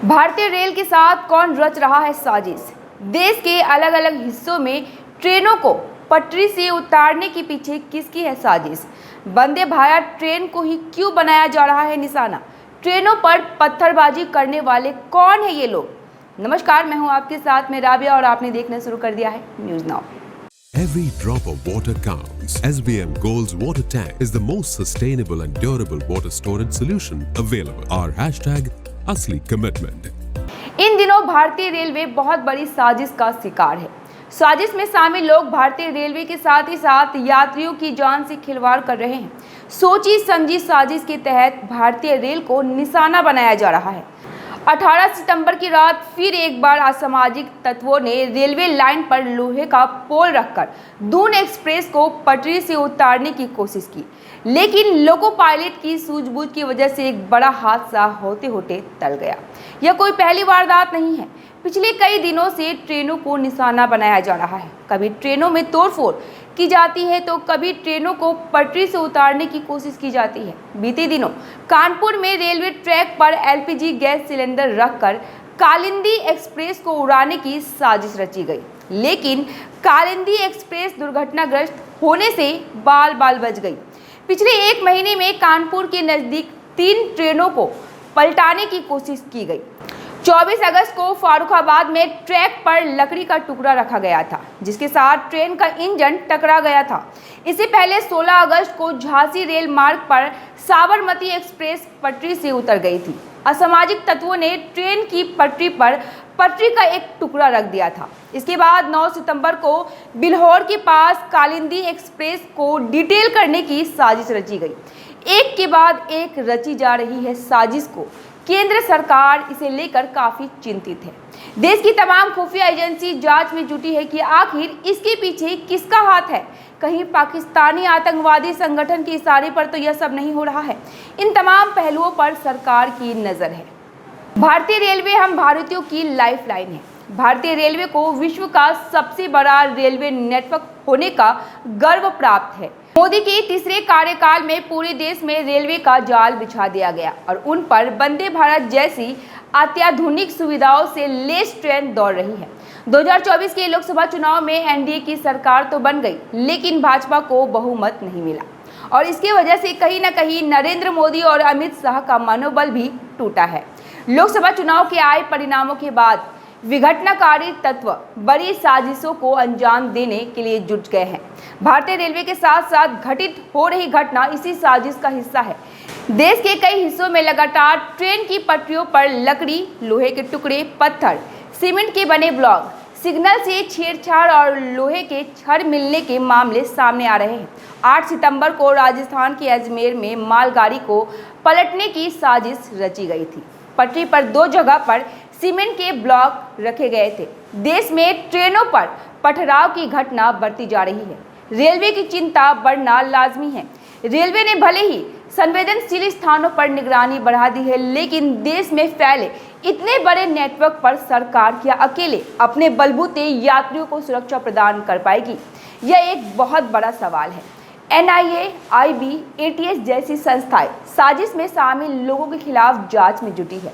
भारतीय रेल के साथ कौन रच रहा है साजिश। देश के अलग अलग हिस्सों में ट्रेनों को पटरी से उतारने के पीछे किसकी है साजिश। वंदे भारत ट्रेन को ही क्यों बनाया जा रहा है निशाना। ट्रेनों पर पत्थरबाजी करने वाले कौन है ये लोग। नमस्कार, मैं हूं आपके साथ में राबिया और आपने देखना शुरू कर दिया है news now. Every drop of water counts. SBM Gold's water tank is the most sustainable and durable water storage solution available. Our hashtag असली commitment. इन दिनों भारतीय रेलवे बहुत बड़ी साजिश का शिकार है। साजिश में शामिल लोग भारतीय रेलवे के साथ ही साथ यात्रियों की जान से खिलवाड़ कर रहे हैं। सोची समझी साजिश के तहत भारतीय रेल को निशाना बनाया जा रहा है। 18 सितंबर की रात फिर एक बार असामाजिक तत्वों ने रेलवे लाइन पर लोहे का पोल रखकर दून एक्सप्रेस को पटरी से उतारने की कोशिश की, लेकिन लोको पायलट की सूझबूझ की वजह से एक बड़ा हादसा होते होते टल गया। यह कोई पहली वारदात नहीं है। पिछले कई दिनों से ट्रेनों को निशाना बनाया जा रहा है। कभी ट्रेनों में तोड़फोड़ की जाती है तो कभी ट्रेनों को पटरी से उतारने की कोशिश की जाती है। बीते दिनों कानपुर में रेलवे ट्रैक पर एलपीजी गैस सिलेंडर रखकर कालिंदी एक्सप्रेस को उड़ाने की साजिश रची गई, लेकिन कालिंदी एक्सप्रेस दुर्घटनाग्रस्त होने से बाल बाल बच गई। पिछले एक महीने में कानपुर के नज़दीक 3 ट्रेनों को पलटाने की कोशिश की गई। 24 अगस्त को फारुखाबाद में ट्रैक पर लकड़ी का टुकड़ा रखा गया था, जिसके साथ ट्रेन का इंजन टकरा गया था। इससे पहले 16 अगस्त को झांसी रेल मार्ग पर साबरमती एक्सप्रेस पटरी से उतर गई थी। असामाजिक तत्वों ने ट्रेन की पटरी पर पटरी का एक टुकड़ा रख दिया था। इसके बाद 9 सितंबर को बिल्हौर के पास कालिंदी एक्सप्रेस को डिटेल करने की साजिश रची गई। एक के बाद एक रची जा रही है साजिश को केंद्र सरकार इसे लेकर काफी चिंतित है। देश की तमाम खुफिया एजेंसी जांच में जुटी है कि आखिर इसके पीछे किसका हाथ है। कहीं पाकिस्तानी आतंकवादी संगठन के इशारे पर तो यह सब नहीं हो रहा है। इन तमाम पहलुओं पर सरकार की नजर है। भारतीय रेलवे हम भारतीयों की लाइफलाइन है। भारतीय रेलवे को विश्व का सबसे बड़ा रेलवे नेटवर्क होने का गर्व प्राप्त है। मोदी के तीसरे कार्यकाल में पूरे देश में रेलवे का जाल बिछा दिया गया और उन पर वंदे भारत जैसी अत्याधुनिक सुविधाओं से लैस ट्रेन दौड़ रही है। 2024 के लोकसभा चुनाव में एनडीए की सरकार तो बन गई, लेकिन भाजपा को बहुमत नहीं मिला और इसकी वजह से कहीं न कहीं नरेंद्र मोदी और अमित शाह का मनोबल भी टूटा है। लोकसभा चुनाव के आए परिणामों के बाद विघटनकारी तत्व बड़ी साजिशों को अंजाम देने के लिए जुट गए हैं। भारतीय रेलवे के साथ साथ घटित हो रही घटना इसी साजिश का हिस्सा है। देश के कई हिस्सों में लगातार ट्रेन की पटरियों पर लकड़ी, लोहे के टुकड़े, पत्थर, सीमेंट के बने ब्लॉक, सिग्नल से छेड़छाड़ और लोहे के छड़ मिलने के मामले सामने आ रहे हैं। 8 सितंबर को राजस्थान के अजमेर में मालगाड़ी को पलटने की साजिश रची गई थी। पटरी पर 2 जगह पर सीमेंट के ब्लॉक रखे गए थे। देश में ट्रेनों पर पथराव की घटना बढ़ती जा रही है। रेलवे की चिंता बढ़ना लाजमी है। रेलवे ने भले ही संवेदनशील स्थानों पर निगरानी बढ़ा दी है, लेकिन देश में फैले इतने बड़े नेटवर्क पर सरकार क्या अकेले अपने बलबूते यात्रियों को सुरक्षा प्रदान कर पाएगी? यह एक बहुत बड़ा सवाल है। एनआईए, आईबी, एटीएस जैसी संस्थाएं साजिश में शामिल लोगों के खिलाफ जांच में जुटी है।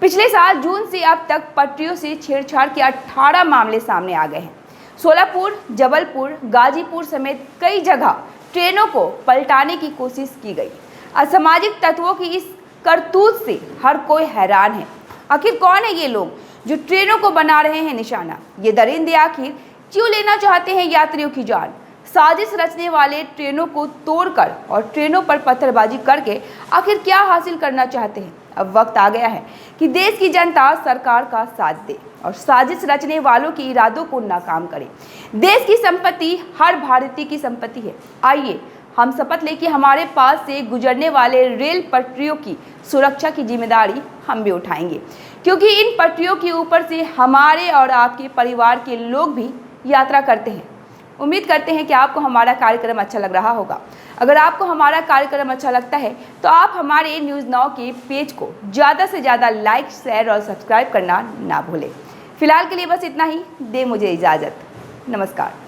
पिछले साल जून से अब तक पटरियों से छेड़छाड़ के 18 मामले सामने आ गए हैं। सोलापुर, जबलपुर, गाजीपुर समेत कई जगह ट्रेनों को पलटाने की कोशिश की गई। असामाजिक तत्वों की इस करतूत से हर कोई हैरान है। आखिर कौन है ये लोग जो ट्रेनों को बना रहे हैं निशाना? ये दरिंदे आखिर क्यों लेना चाहते हैं यात्रियों की जान? साजिश रचने वाले ट्रेनों को तोड़कर और ट्रेनों पर पत्थरबाजी करके आखिर क्या हासिल करना चाहते हैं? अब वक्त आ गया है कि देश की जनता सरकार का साथ दे और साजिश रचने वालों के इरादों को नाकाम करे। देश की संपत्ति हर भारतीय की संपत्ति है। आइए हम शपथ लें कि हमारे पास से गुजरने वाले रेल पटरियों की सुरक्षा की जिम्मेदारी हम भी उठाएंगे, क्योंकि इन पटरियों के ऊपर से हमारे और आपके परिवार के लोग भी यात्रा करते हैं। उम्मीद करते हैं कि आपको हमारा कार्यक्रम अच्छा लग रहा होगा। अगर आपको हमारा कार्यक्रम अच्छा लगता है तो आप हमारे न्यूज़ नाउ के पेज को ज़्यादा से ज़्यादा लाइक, शेयर और सब्सक्राइब करना ना भूलें। फिलहाल के लिए बस इतना ही। दे मुझे इजाज़त। नमस्कार।